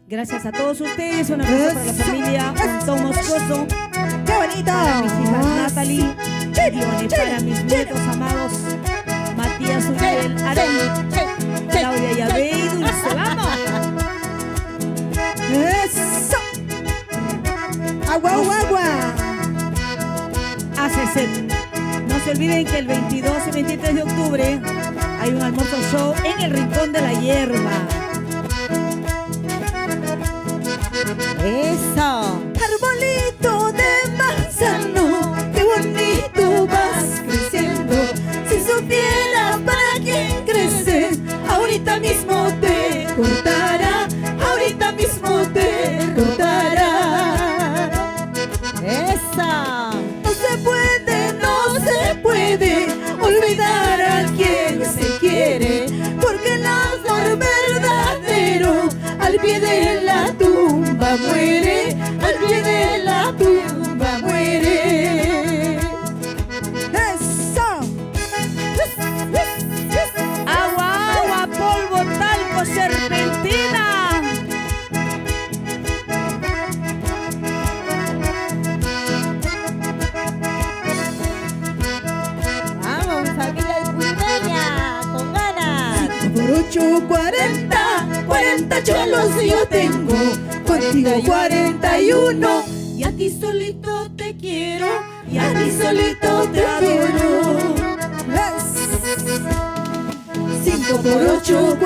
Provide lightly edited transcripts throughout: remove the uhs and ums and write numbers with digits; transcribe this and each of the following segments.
Gracias a todos ustedes, un abrazo para la familia Montón Moscoso. ¡Qué bonito! Para mis hijas Natalie, Dione, para mis nietos amados Matías Uriel, Arán, Claudia Yabé y Dulce. ¡Vamos! ¡Eso! ¡Agua, agua, agua! ACC. No se olviden que el 22 y 23 de octubre hay un almuerzo show en el Rincón de la Hierba. ¡Eso! Arbolito de manzano, qué bonito vas creciendo. Si supieras para quién creces, ahorita mismo te cortará, ahorita mismo te cortará. ¡Esa! No se puede olvidar a quien se quiere, porque el amor verdadero al pie de la tumba muere, al pie de la tumba muere. ¡Eso! Agua, agua, polvo, talco, serpentina. Vamos, familia Cuideña, con ganas. 5 por 8, 40 cholos yo tengo, contigo 41. Y a ti solito te quiero, y a ti solito te adoro. 5 por 8,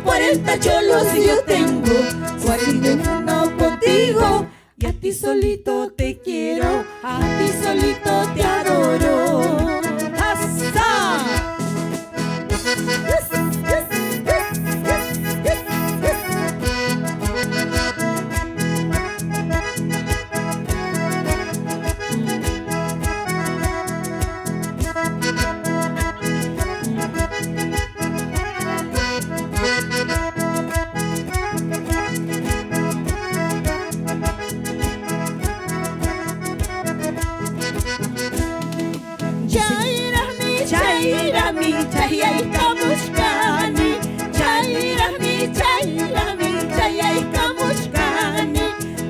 40 cholos yo tengo, 41 contigo. Y a ti solito te quiero, a ti solito te adoro. ¡Hasta! Chayrami, chayaykamushkani, chayrami, chayaykamushkani.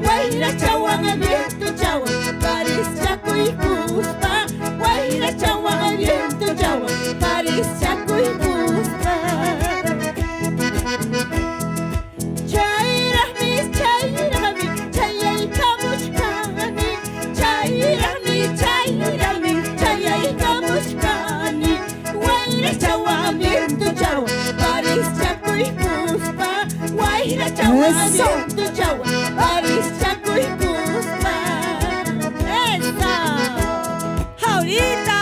Wayra chawan abierto chawan, Paris chacuy cuspa. Wayra chawan abierto chawan, Paris chacuy cuspa. Chayrami, chayaykamushkani, chayrami, chayaykamushkani. Wayra chawan abierto chawan, Paris chacuy cuspa. Wayra chawan abierto chawan, Paris chacuy cuspa. ¡Eso! ¡Ahorita!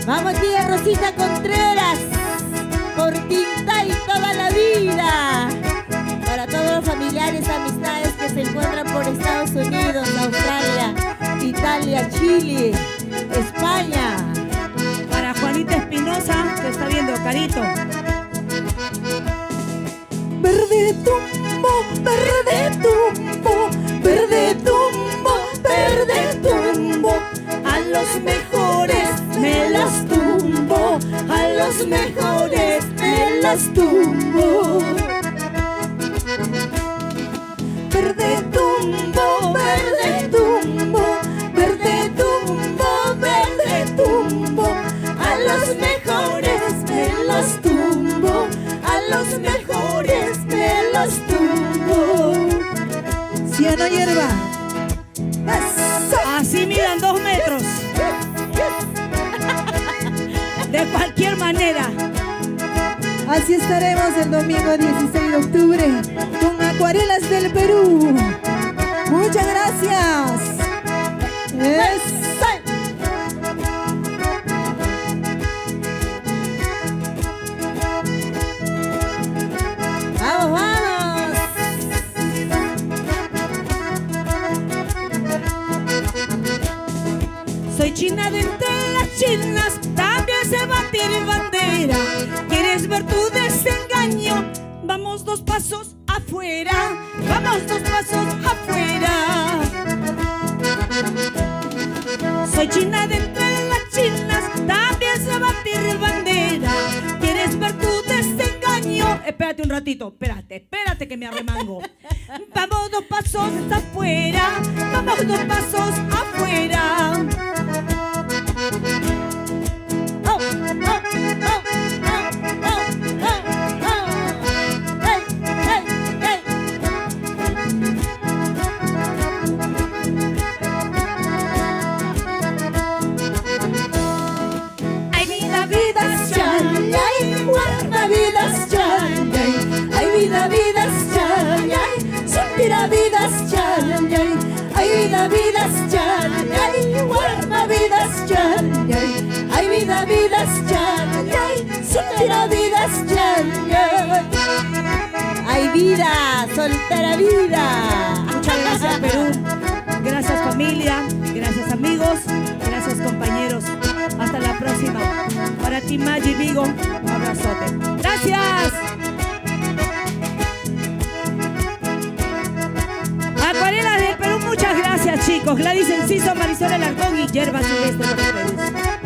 Vamos, tía Rosita Contreras, por tinta y toda la vida. Para todos los familiares, amistades que se encuentran por Estados Unidos, Australia, Italia, Chile, España. Para Juanita Espinosa, que está viendo, Carito. Verde tumbo, verde tumbo, verde tumbo, verde tumbo. A los mejores me las tumbo, a los mejores me las tumbo. Verde tumbo, verde tumbo, verde tumbo, verde tumbo. A los mejores me los tumbo, a los mejores me los tumbo. Ciano hierba. Así midan 2 metros. De cualquier manera. Así estaremos el domingo 16 de octubre con Acuarelas del Perú. Muchas gracias. Vamos, vamos. Soy china de entre las chinas, también sé batir bandera. ¿Quieres ver tu desengaño? Vamos 2 pasos afuera, vamos 2 pasos afuera. Soy china de entre las chinas, también sé batir bandera. ¿Quieres ver tu desengaño? espérate un ratito. Espérate que me arremango. Vamos 2 pasos afuera. Vamos 2 pasos afuera. Oh, oh, oh, oh, oh, oh, oh. Hey, hey, hey. Ay, vidas, Chay, ay, guarda vidas, chay, ay, ay, vidas, chay, ay, suspira vidas, chay, ay, vidas, chay, ay, guarda vidas, chay, ay, vidas, chay, ay, suspira vidas, chay, ay, vida, soltera vida. muchas gracias, Perú. Gracias, familia. Gracias, amigos. Gracias, compañeros. Hasta la próxima. Para ti, Maggi Vigo, un abrazote. ¡Gracias! Acuarelas del Perú, muchas gracias, chicos. Gladys Enciso, Marisol Alarcón y Yerba Silvestre por el Perú.